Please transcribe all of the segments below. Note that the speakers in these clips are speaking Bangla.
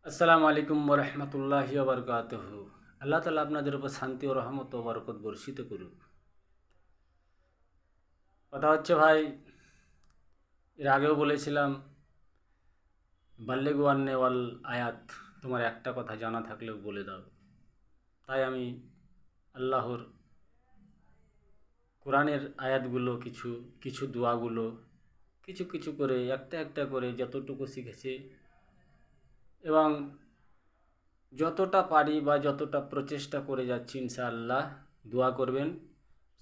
আসসালামু আলাইকুম ওরহমতুল্লাহি ওবরকাতুহু। আল্লাহ তালা আপনাদের উপর শান্তি ও রহমত ও বরকত বর্ষিত করুক। কথা হচ্ছে ভাই, এর আগেও বলেছিলাম বাল্লিগু আন্নি ওয়াল আয়াত, তোমার একটা কথা জানা থাকলেও বলে দাও। তাই আমি আল্লাহর কোরআনের আয়াতগুলো কিছু কিছু দোয়াগুলো কিছু কিছু করে একটা একটা করে যতটুকু শিখেছি এবং যতটা পারি বা যতটা প্রচেষ্টা করে যাচ্ছি, ইনশাআল্লাহ দোয়া করবেন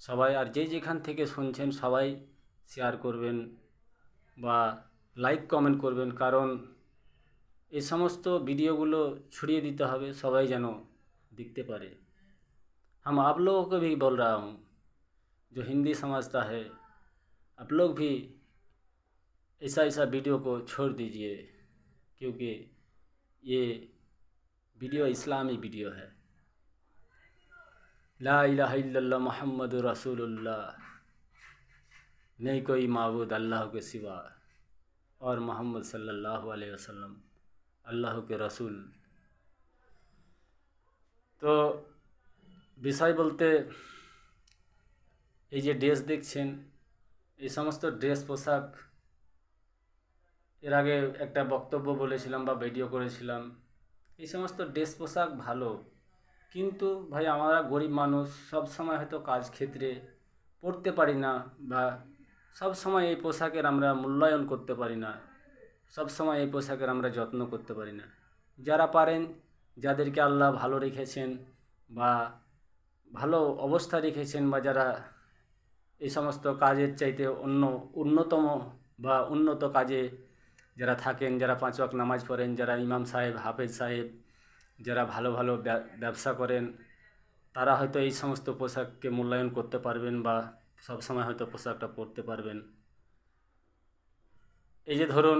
সবাই। আর যে যেখান থেকে শুনছেন সবাই শেয়ার করবেন বা লাইক কমেন্ট করবেন, কারণ এই সমস্ত ভিডিওগুলো ছড়িয়ে দিতে হবে, সবাই যেন देखते पारे। हम आप लोगों को भी बोल रहा हूँ, जो हिंदी समझता है, आप लोग भी ऐसा ऐसा वीडियो को छोड़ दीजिए, क्योंकि ये वीडियो इस्लामी वीडियो है। ला इलाहा इल्लल्लाह मुहम्मद रसूलुल्लाह, नहीं कोई माबूद अल्लाह के सिवा, और मोहम्मद सल्लल्लाहु अलैहि वसल्लम अल्लाह के रसूल। তো বিষয় বলতে, এই যে ড্রেস দেখছেন, এই সমস্ত ড্রেস পোশাক এর আগে একটা বক্তব্য বলেছিলাম বা ভিডিও করেছিলাম। এই সমস্ত ড্রেস পোশাক ভালো, কিন্তু ভাই আমরা গরিব মানুষ, সব সময় হয়তো কাজ ক্ষেত্রে পড়তে পারি না, বা সব সময় এই পোশাকের আমরা মূল্যায়ন করতে পারি না, সব সময় এই পোশাকের আমরা যত্ন করতে পারি না। যারা পারেন, যাদেরকে আল্লাহ ভালো রেখেছেন বা ভালো অবস্থা রেখেছেন, বা যারা এই সমস্ত কাজের চাইতে অন্য অন্যতম বা উন্নত কাজে যারা থাকেন, যারা 5 ওয়াক্ত নামাজ পড়েন, যারা ইমাম সাহেব, হাফেজ সাহেব, যারা ভালো ভালো ব্যবসা করেন, তারা হয়তো এই সমস্ত পোশাককে মূল্যায়ন করতে পারবেন বা সব সময় হয়তো পোশাকটা পরতে পারবেন। এই যে ধরুন,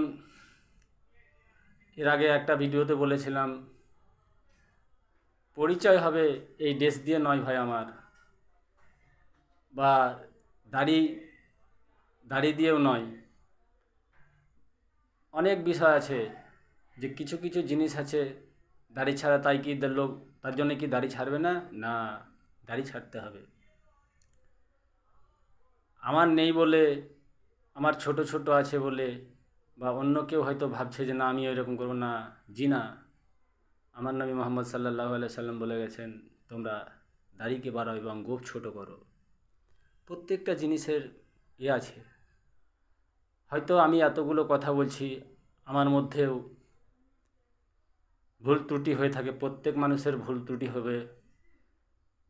এর আগে একটা ভিডিওতে বলেছিলাম, পরিচয় হবে এই ড্রেস দিয়ে নয় ভাই আমার, বা দাড়ি দাড়ি দিয়েও নয়। অনেক বিষয় আছে, যে কিছু কিছু জিনিস আছে, দাড়ি ছাড়া তাই কি লোক, তার জন্য কি দাড়ি ছাড়বে না? না, দাড়ি ছাড়তে হবে। আমার নেই বলে, আমার ছোট ছোট আছে বলে, বা অন্য কেউ হয়তো ভাবছে যে না আমি এরকম করবো না, জি না। আমার নবী মোহাম্মদ সাল্লাল্লাহু আলাইহি সাল্লাম বলে গেছেন, তোমরা দাড়িকে বাড়াও এবং গোঁফ ছোট করো। প্রত্যেকটা জিনিসের আছে। হয়তো আমি এতগুলো কথা বলছি, আমার মধ্যেও ভুল ত্রুটি হয়ে থাকে, প্রত্যেক মানুষের ভুল ত্রুটি হবে,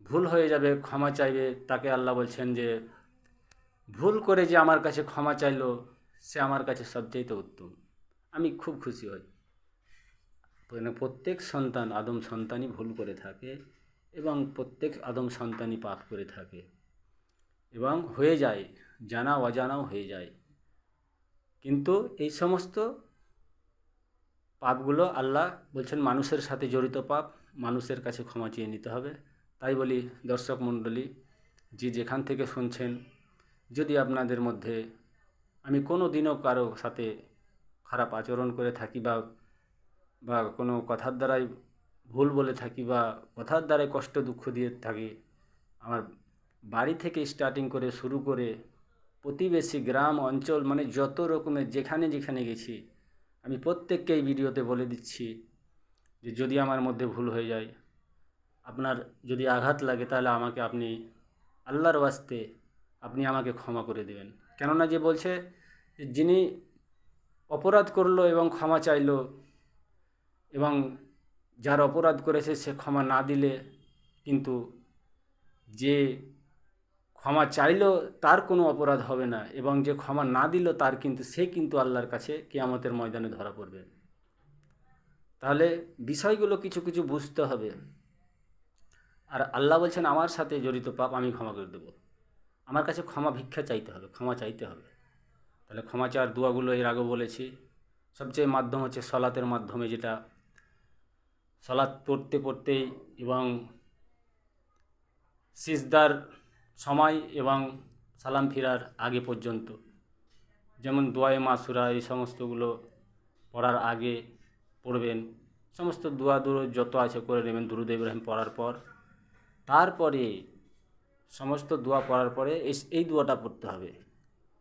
ভুল হয়ে যাবে, ক্ষমা চাইবে। তাকে আল্লাহ বলছেন যে ভুল করে যে আমার কাছে ক্ষমা চাইলো, সে আমার কাছে সবচাইতে উত্তম। আমি খুব খুশি হই। প্রত্যেক সন্তান, আদম সন্তানই ভুল করে থাকে, এবং প্রত্যেক আদম সন্তানই পাপ করে থাকে, এবং হয়ে যায়, জানা অজানাও হয়ে যায়। কিন্তু এই সমস্ত পাপগুলো আল্লাহ বলছেন মানুষের সাথে জড়িত পাপ, মানুষের কাছে ক্ষমা চেয়ে নিতে হবে। তাই বলি দর্শক মণ্ডলী, যে যেখান থেকে শুনছেন, যদি আপনাদের মধ্যে আমি কোনো দিনও কারো সাথে খারাপ আচরণ করে থাকি, বা বা কোনো কথার দ্বারাই ভুল বলে থাকি, বা কথার দ্বারাই কষ্ট দুঃখ দিয়ে থাকি, আমার বাড়ি থেকে স্টার্টিং করে শুরু করে প্রতিবেশী গ্রাম অঞ্চল, মানে যত রকমের যেখানে যেখানে গেছি, আমি প্রত্যেককে এই ভিডিওতে বলে দিচ্ছি যে যদি আমার মধ্যে ভুল হয়ে যায়, আপনার যদি আঘাত লাগে, তাহলে আমাকে আপনি আল্লাহর ওয়াস্তে আপনি আমাকে ক্ষমা করে দেবেন। কেননা যে বলছে যে যিনি অপরাধ করলো এবং ক্ষমা চাইলো, এবং যার অপরাধ করেছে সে ক্ষমা না দিলে, কিন্তু যে ক্ষমা চাইলো তার কোনো অপরাধ হবে না, এবং যে ক্ষমা না দিল তার কিন্তু সে কিন্তু আল্লাহর কাছে কিয়ামতের ময়দানে ধরা পড়বে। তাহলে বিষয়গুলো কিছু কিছু বুঝতে হবে। আর আল্লাহ বলছেন আমার সাথে জড়িত পাপ আমি ক্ষমা করে দেবো। আমার কাছে ক্ষমা ভিক্ষা চাইতে হবে, ক্ষমা চাইতে হবে। তাহলে ক্ষমা চাওয়ার দোয়াগুলো এর আগেও বলেছি। সবচেয়ে মাধ্যম হচ্ছে সলাতের মাধ্যমে, যেটা সলাত পড়তে পড়তেই এবং সিজদার সময় এবং সালাম ফিরার আগে পর্যন্ত, যেমন দোয়ায়ে মাসুরা, এই সমস্তগুলো পড়ার আগে পড়বেন। সমস্ত দোয়া দুরূদ যত আছে করে নেবেন দুরূদ ইব্রাহিম পড়ার পর। তারপরে সমস্ত দোয়া পড়ার পরে এই দোয়াটা পড়তে হবে।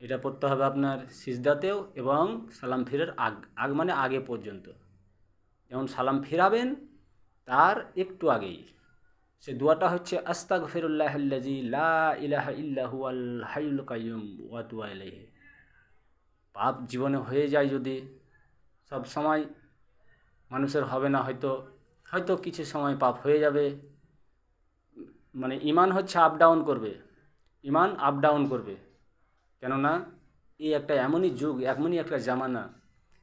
এটা পড়তে হবে আপনার সিজদাতেও এবং সালাম ফিরার আগ মানে আগে পর্যন্ত। যেমন সালাম ফিরাবেন তার একটু আগেই সে দোয়াটা হচ্ছে আস্তাগফিরুল্লাহাল্লাযী লা ইলাহা ইল্লা হুয়াল হাইয়ুল কাইয়্যুম ওয়া আতুবু ইলাইহি। পাপ জীবনে হয়ে যায় যদি, সব সময় মানুষের হবে না, হয়তো হয়তো কিছু সময় পাপ হয়ে যাবে। মানে ইমান হচ্ছে আপ ডাউন করবে, ইমান আপ ডাউন করবে। কেননা এই একটা এমনই যুগ, এমনই একটা জামানা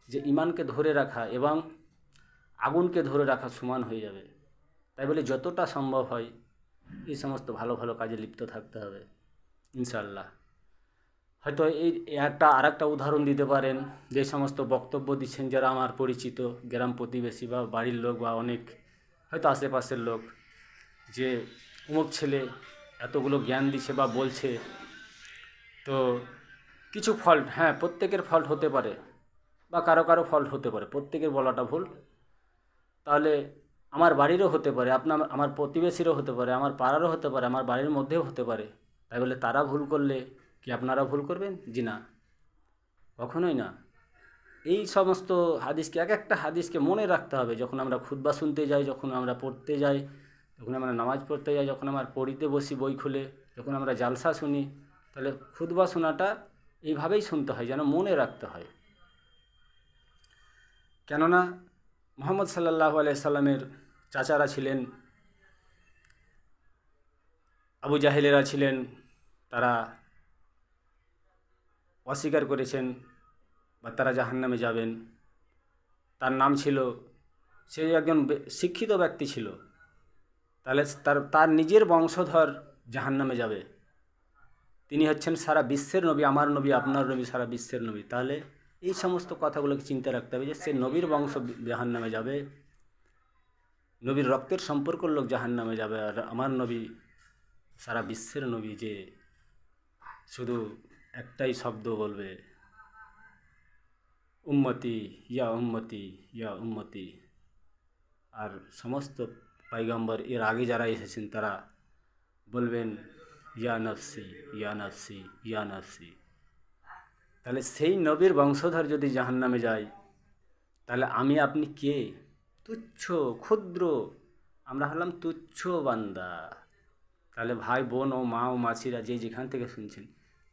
যে ইমানকে ধরে রাখা এবং আগুনকে ধরে রাখা সমান হয়ে যাবে। তাই বলে যতটা সম্ভব হয় এই সমস্ত ভালো ভালো কাজে লিপ্ত থাকতে হবে ইনশাআল্লাহ। হয়তো এই আরেকটা উদাহরণ দিতে পারেন, যে সমস্ত বক্তব্য দিচ্ছেন যারা আমার পরিচিত গ্রাম প্রতিবেশী বা বাড়ির লোক বা অনেক হয়তো আশেপাশের লোক, যে অমুক ছেলে এতগুলো জ্ঞান দিচ্ছে বা বলছে, তো কিছু ফল্ট, হ্যাঁ প্রত্যেকের ফল্ট হতে পারে বা কারো কারো ফল্ট হতে পারে, প্রত্যেকের বলাটা ভুল। তাহলে আমার বাড়িরও হতে পারে, আমার প্রতিবেশীরও হতে পারে, আমার পাড়ারও হতে পারে, আমার বাড়ির মধ্যেও হতে পারে। তাই বলে তারা ভুল করলে কি আপনারা ভুল করবেন? জি না, কখনোই না। এই সমস্ত হাদিসকে, এক একটা হাদিসকে মনে রাখতে হবে। যখন আমরা খুতবা শুনতে যাই, যখন আমরা পড়তে যাই, যখন আমরা নামাজ পড়তে যাই, যখন আমরা পড়িতে বসি বই খুলে, যখন আমরা জালসা শুনি, তাহলে খুতবা শোনাটা এইভাবেই শুনতে হয়, যেন মনে রাখতে হয়। কেননা মুহাম্মদ সাল্লাল্লাহু আলাইহি সাল্লামের চাচারা ছিলেন, আবু জাহেলেরা ছিলেন, তারা অস্বীকার করেছেন বা তারা জাহান্নামে যাবেন। তার নাম ছিল, সে একজন শিক্ষিত ব্যক্তি ছিল, তাহলে তার নিজের বংশধর জাহান্নামে যাবে। তিনি হচ্ছেন সারা বিশ্বের নবী, আমার নবী, আপনার নবী, সারা বিশ্বের নবী। তাহলে এই সমস্ত কথাগুলোকে চিন্তা রাখতে হবে যে সে নবীর বংশ জাহান্নামে যাবে, নবীর রক্তের সম্পর্কের লোক জাহান্নামে যাবে, আর আমার নবী সারা বিশ্বের নবী, যে শুধু একটাই শব্দ বলবে, উম্মতি ইয়া উম্মতি ইয়া উম্মতি। আর সমস্ত পয়গম্বর এর আগে যারা এসেছেন তারা বলবেন ইয়া নফসি ইয়া নফসি ইয়া নফসি। তাহলে সেই নবীর বংশধর যদি জাহান্নামে যায়, তাহলে আমি আপনি কে? তুচ্ছ, ক্ষুদ্র, আমরা হলাম তুচ্ছ বান্দা। তাহলে ভাই বোন ও মা ও মাসিরা যে যেখান থেকে শুনছেন,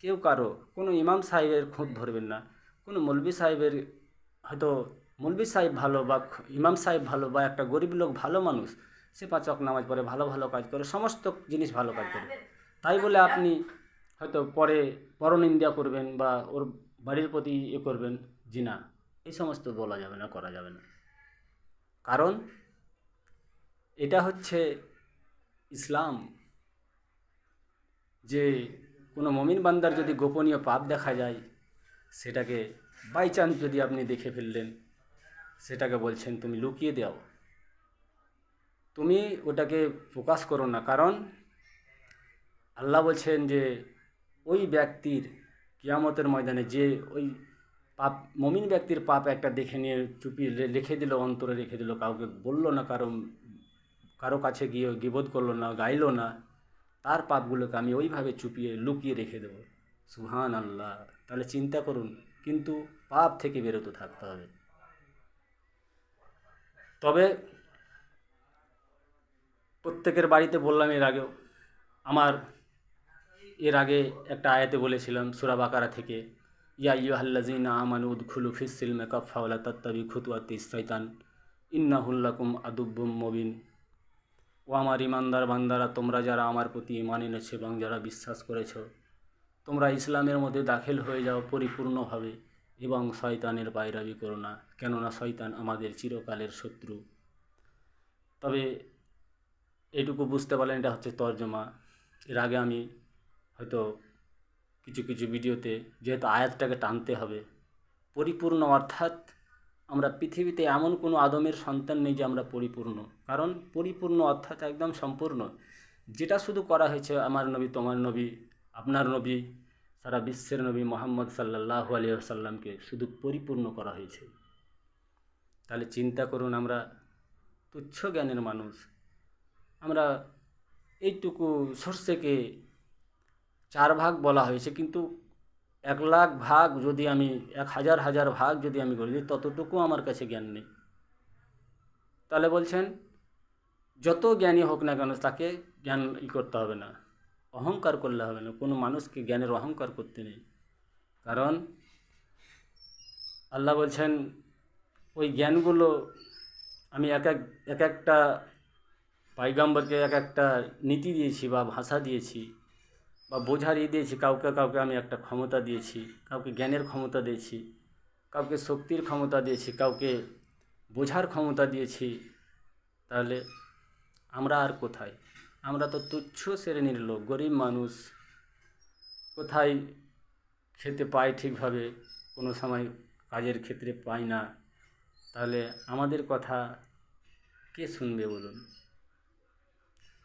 কেউ কারো কোনো ইমাম সাহেবের খোঁজ ধরবেন না, কোনো মৌলবি সাহেবের, হয়তো মৌলবি সাহেব ভালো বা ইমাম সাহেব ভালো বা একটা গরিব লোক ভালো মানুষ, সে 5 ওয়াক্ত নামাজ পড়ে, ভালো ভালো কাজ করে, সমস্ত জিনিস ভালো কাজ করে, তাই বলে আপনি হয়তো পরে পরনিন্দা করবেন বা ওর বাড়ির প্রতি করবেন, জি না, এই সমস্ত বলা যাবে না, করা যাবে না। কারণ এটা হচ্ছে ইসলাম, যে কোনো মমিন বান্দার যদি গোপনীয় পাপ দেখা যায়, সেটাকে বাই চান্স যদি আপনি দেখে ফেললেন, সেটাকে বলছেন তুমি লুকিয়ে দাও, তুমি ওটাকে প্রকাশ করো না। কারণ আল্লাহ বলছেন যে ওই ব্যক্তির কিয়ামতের ময়দানে, যে ওই পাপ, মমিন ব্যক্তির পাপ একটা দেখে নিয়ে চুপিয়ে রেখে দিল, অন্তরে রেখে দিল, কাউকে বললো না, কারো কাছে গিয়ে গীবত করলো না, গাইলো না, তার পাপগুলোকে আমি ওইভাবে চুপিয়ে লুকিয়ে রেখে দেবো। সুবহান আল্লাহ। তাহলে চিন্তা করুন, কিন্তু পাপ থেকে বিরত থাকতে হবে। তবে প্রত্যেকের বাড়িতে বললাম এর আগে একটা আয়াতে বলেছিলাম সূরা বাকারা থেকে, ইয়া আইয়ুহাল্লাযীনা আমানু উদখুলু ফিস-সিলমি কাফফা ওয়া লা তাত্তাবিউ খুতুওয়াতিশ শাইতান ইন্নাহু লাকুম আদুব্বুম মুবিন। ও আমার ইমানদার বান্দারা, তোমরা যারা আমার প্রতি ঈমান এনেছো এবং যারা বিশ্বাস করেছো, তোমরা ইসলামের মধ্যে দাখিল হয়ে যাও পরিপূর্ণভাবে এবং শয়তানের পায়রাবি করো না, কেননা শয়তান আমাদের চিরকালের শত্রু। তবে এইটুকু বুঝতে পারলেন, এটা হচ্ছে তর্জমা। এর আগে আমি হয়তো কিছু কিছু ভিডিওতে, যেহেতু আয়াতটাকে টানতে হবে পরিপূর্ণ, অর্থাৎ আমরা পৃথিবীতে এমন কোনো আদমের সন্তান নেই যে আমরা পরিপূর্ণ। কারণ পরিপূর্ণ অর্থাৎ একদম সম্পূর্ণ, যেটা শুধু করা হয়েছে আমার নবী, তোমার নবী, আপনার নবী, সারা বিশ্বের নবী মুহাম্মদ সাল্লাল্লাহু আলাইহি ওয়াসাল্লামকে শুধু পরিপূর্ণ করা হয়েছে। তাহলে চিন্তা করুন, আমরা তুচ্ছ জ্ঞানের মানুষ। আমরা এইটুকু সর্ষেকে 4 ভাগ বলা হয়েছে, কিন্তু 1,00,000 ভাগ যদি আমি 1,000 ভাগ যদি আমি করে দিই, ততটুকু আমার কাছে জ্ঞান নেই। তাহলে বলছেন যত জ্ঞানী হোক না কেন তাকে জ্ঞান করতে হবে না, অহংকার করলে হবে না। কোনো মানুষকে জ্ঞানের অহংকার করতে নেই। কারণ আল্লাহ বলছেন ওই জ্ঞানগুলো আমি এক একটা পয়গম্বরকে এক একটা নীতি দিয়েছি বা ভাষা দিয়েছি বা বোঝার দিয়েছি। কাউকে কাউকে আমি একটা ক্ষমতা দিয়েছি, কাউকে জ্ঞানের ক্ষমতা দিয়েছি, কাউকে শক্তির ক্ষমতা দিয়েছি, কাউকে বোঝার ক্ষমতা দিয়েছি। তাহলে আমরা আর কোথায়? আমরা তো তুচ্ছ শ্রেণীর লোক, গরিব মানুষ। কোথায় খেতে পাই ঠিকভাবে, কোনো সময় কাজের ক্ষেত্রে পাই না। তাহলে আমাদের কথা কে শুনবে বলুন?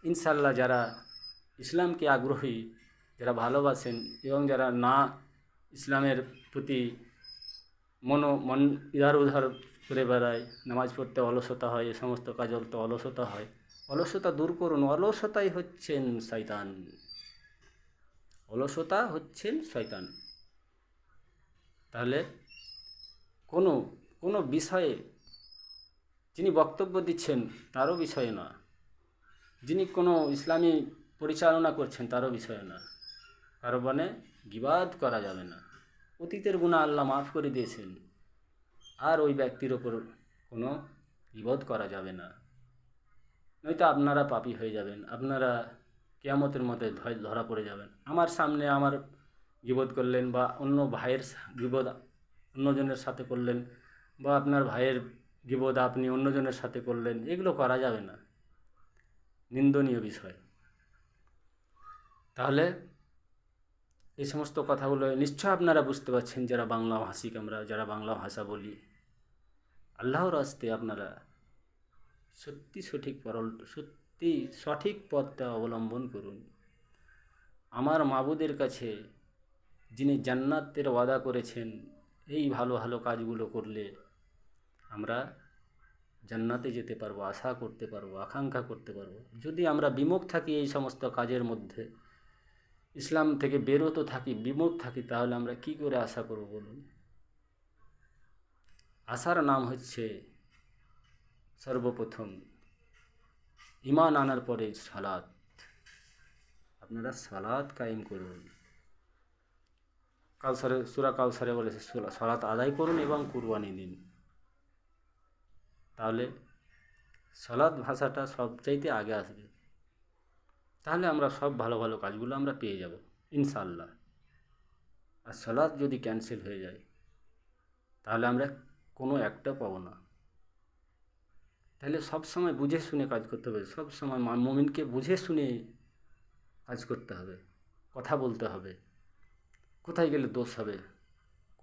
ইনশাল্লাহ যারা ইসলামকে আগ্রহী, যারা ভালোবাসেন এবং যারা না ইসলামের প্রতি মন ইধার উধার করে বেড়ায়, নামাজ পড়তে অলসতা হয়, এ সমস্ত কাজ করতে অলসতা হয়, অলসতা দূর করুন। অলসতাই হচ্ছেন শয়তান, অলসতা হচ্ছেন শয়তান। তাহলে কোনো কোনো বিষয়ে যিনি বক্তব্য দিচ্ছেন তারও বিষয়ে না, যিনি কোনো ইসলামী পরিচালনা করছেন তারও বিষয়ে না। কারো মানে গিবাদ করা যাবে না। অতীতের গুনাহ আল্লাহ মাফ করে দিয়েছেন, আর ওই ব্যক্তির ওপর কোনো গিবত করা যাবে না, নয়তো আপনারা পাপী হয়ে যাবেন। আপনারা কিয়ামতের মধ্যে ধরা পড়ে যাবেন। আমার সামনে আমার গিবত করলেন, বা অন্য ভাইয়ের গিবত অন্যজনের সাথে করলেন, বা আপনার ভাইয়ের গিবত আপনি অন্যজনের সাথে করলেন, এগুলো করা যাবে না, নিন্দনীয় বিষয়। তাহলে এই সমস্ত কথাগুলো নিশ্চয় আপনারা বুঝতে পারছেন, যারা বাংলা ভাষিক, আমরা যারা বাংলা ভাষা বলি। আল্লাহর রাস্তে আপনারা সত্যি সঠিক পথটা অবলম্বন করুন। আমার মাবুদের কাছে যিনি জান্নাতের ওয়াদা করেছেন, এই ভালো ভালো কাজগুলো করলে আমরা জান্নাতে যেতে পারবো, আশা করতে পারবো, আকাঙ্ক্ষা করতে পারবো। যদি আমরা বিমুখ থাকি এই সমস্ত কাজের মধ্যে, ইসলাম থেকে বেরোতে থাকি, বিমুখ থাকি, তাহলে আমরা কি করে আশা করব বলুন? আশার নাম হচ্ছে সর্বপ্রথম ঈমান আনার পরে সালাত। আপনারা সালাত কায়েম করুন। সূরা কাউসারে বলেছে সালাত আদায় করুন এবং কুরবানি দিন। তাহলে সালাত ভাষাটা সবচাইতে আগে আসবে। তাহলে আমরা সব ভালো ভালো কাজগুলো আমরা পেয়ে যাব ইনশাআল্লাহ। আর সালাত যদি ক্যান্সেল হয়ে যায়, তাহলে আমরা কোনো একটা পাবো না। তাহলে সব সময় বুঝে শুনে কাজ করতে হবে। সব সময় মুমিনকে বুঝে শুনে কাজ করতে হবে, কথা বলতে হবে। কোথায় গেলে দোষ হবে,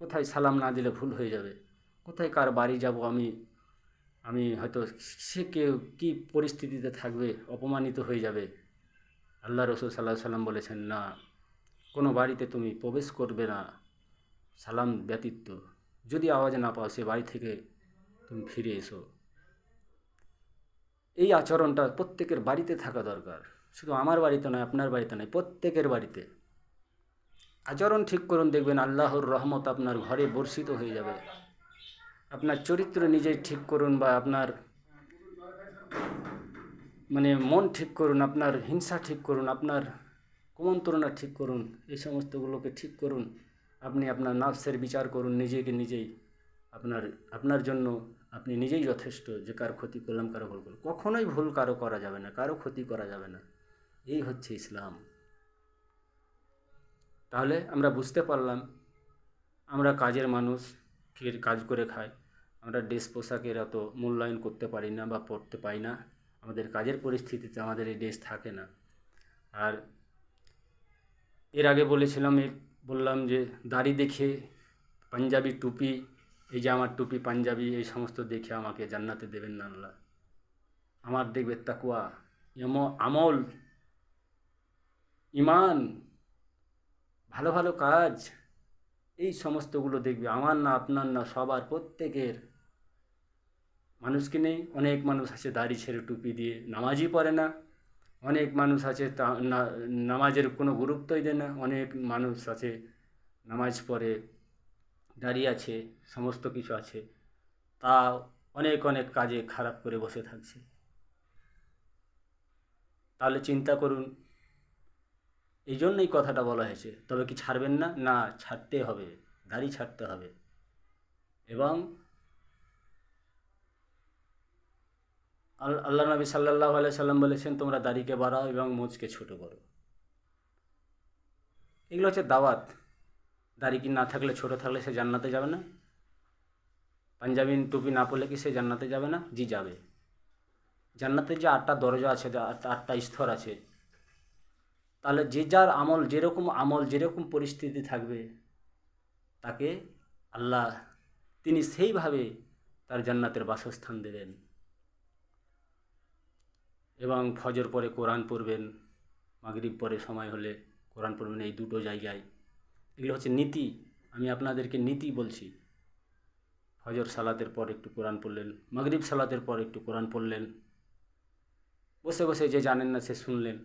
কোথায় সালাম না দিলে ভুল হয়ে যাবে, কোথায় কার বাড়ি যাব আমি হয়তো সে কেউ কী পরিস্থিতিতে থাকবে, অপমানিত হয়ে যাবে। আল্লাহ রসুল সাল্লাল্লাহু আলাইহি সাল্লাম বলেছেন, না, কোনো বাড়িতে তুমি প্রবেশ করবে না সালাম ব্যতীত। যদি আওয়াজ না পাও সে বাড়ি থেকে তুমি ফিরে এসো। এই আচরণটা প্রত্যেকের বাড়িতে থাকা দরকার। শুধু আমার বাড়িতে নয়, আপনার বাড়িতে নয়, প্রত্যেকের বাড়িতে আচরণ ঠিক করুন। দেখবেন আল্লাহর রহমত আপনার ঘরে বর্ষিত হয়ে যাবে। আপনার চরিত্র নিজেই ঠিক করুন, বা আপনার মন ঠিক করুন, আপনার হিংসা ঠিক করুন, আপনার কুমন্ত্রণা ঠিক করুন, এই সমস্তগুলোকে ঠিক করুন। আপনি আপনার নফসের বিচার করুন নিজেকে নিজেই। আপনার জন্য আপনি নিজেই যথেষ্ট, যে কার ক্ষতি করলাম, কারো ভুল করলাম। কখনোই ভুল কারো করা যাবে না, কারো ক্ষতি করা যাবে না। এই হচ্ছে ইসলাম। তাহলে আমরা বুঝতে পারলাম, আমরা কাজের মানুষ, কাজ করে খাই। আমরা ড্রেস পোশাকের অত মূল্যায়ন করতে পারি না বা পড়তে পাই না। আমাদের কাজের পরিস্থিতিতে আমাদের এই ড্রেস থাকে না। আর এর আগে বললাম যে দাড়ি দেখে, পাঞ্জাবি টুপি, এই যে আমার টুপি পাঞ্জাবি, এই সমস্ত দেখে আমাকে জান্নাতে দেবেন না আল্লাহ। আমার দেখবে তাকওয়া, আমল, ঈমান, ভালো ভালো কাজ, এই সমস্তগুলো দেখবে। আমার না, আপনার না, সবার, প্রত্যেকের। মানুষকে নেই, অনেক মানুষ আছে দাড়ি ছেড়ে টুপি দিয়ে, নামাজই পড়ে না। অনেক মানুষ আছে নামাজের কোনো গুরুত্বই দেয় না। অনেক মানুষ আছে নামাজ পড়ে, দাঁড়িয়ে আছে, সমস্ত কিছু আছে, তা অনেক অনেক কাজে খারাপ করে বসে থাকছে। তাহলে চিন্তা করুন, এই জন্যই কথাটা বলা হয়েছে। তবে কি ছাড়বেন না? না, ছাড়তে হবে, দাড়ি ছাড়তে হবে। এবং আল্লাহ নবী সাল্লাল্লাহু আলাইহি সাল্লাম বলেছেন, তোমরা দাড়িকে বাড়াও এবং মোচকে ছোট করো। এগুলো হচ্ছে দাওয়াত। দাড়ি কি না থাকলে, ছোট থাকলে সে জান্নাতে যাবে না? পাঞ্জাবি টুপি না পরলে কি সে জান্নাতে যাবে না? জি যাবে। জান্নাতের যে 8টা দরজা আছে, 8টা স্তর আছে, তাহলে যে যার আমল যেরকম পরিস্থিতি থাকবে, তাকে আল্লাহ তিনি সেইভাবে তার জান্নাতের বাসস্থান দেবেন। এবং ফজর পরে কোরআন পড়বেন, মাগরিব পরে সময় হলে কোরআন পড়বেন, এই দুটো জায়গায়। এগুলো হচ্ছে নীতি। আমি আপনাদেরকে নীতি বলছি। ফজর সালাতের পর একটু কোরআন পড়লেন, মাগরিব সালাতের পর একটু কোরআন পড়লেন, বসে বসে যে জানেন না সে শুনলেন।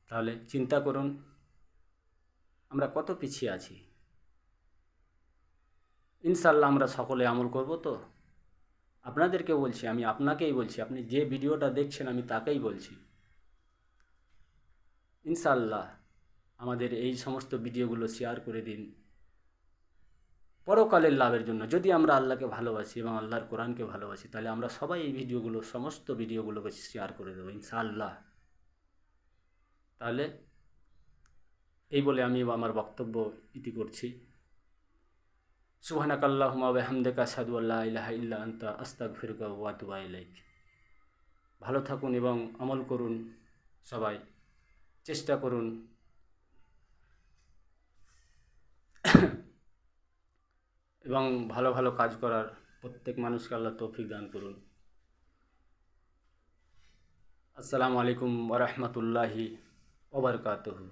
তাহলে চিন্তা করুন আমরা কত পিছিয়ে আছি। ইনশাল্লাহ আমরা সকলে আমল করব তো। আপনাদেরকে বলছি, আমি আপনাকেই বলছি, আপনি যে ভিডিওটা দেখছেন আমি তাকেই বলছি। ইনশাল্লাহ আমাদের এই সমস্ত ভিডিওগুলো শেয়ার করে দিন পরকালের লাভের জন্য। যদি আমরা আল্লাহকে ভালোবাসি এবং আল্লাহর কোরআনকে ভালোবাসি, তাহলে আমরা সবাই এই ভিডিওগুলো, সমস্ত ভিডিওগুলোকে শেয়ার করে দেবো ইনশাআল্লাহ। তাহলে এই বলে আমি আমার বক্তব্য ইতি করছি। সুবহানাকাল্লাহুম্মা ওয়া বিহামদিকা আশহাদু আল্লা ইলাহা ইল্লা আনতা আস্তাগফিরুকা ওয়া আতুবু ইলাইক। ভালো থাকুন এবং আমল করুন, সবাই চেষ্টা করুন এবং ভালো ভালো কাজ করার। প্রত্যেক মানুষকে আল্লাহ তৌফিক দান করুন। আসসালামু আলাইকুম ওয়া রাহমাতুল্লাহি ওয়া বারাকাতুহু।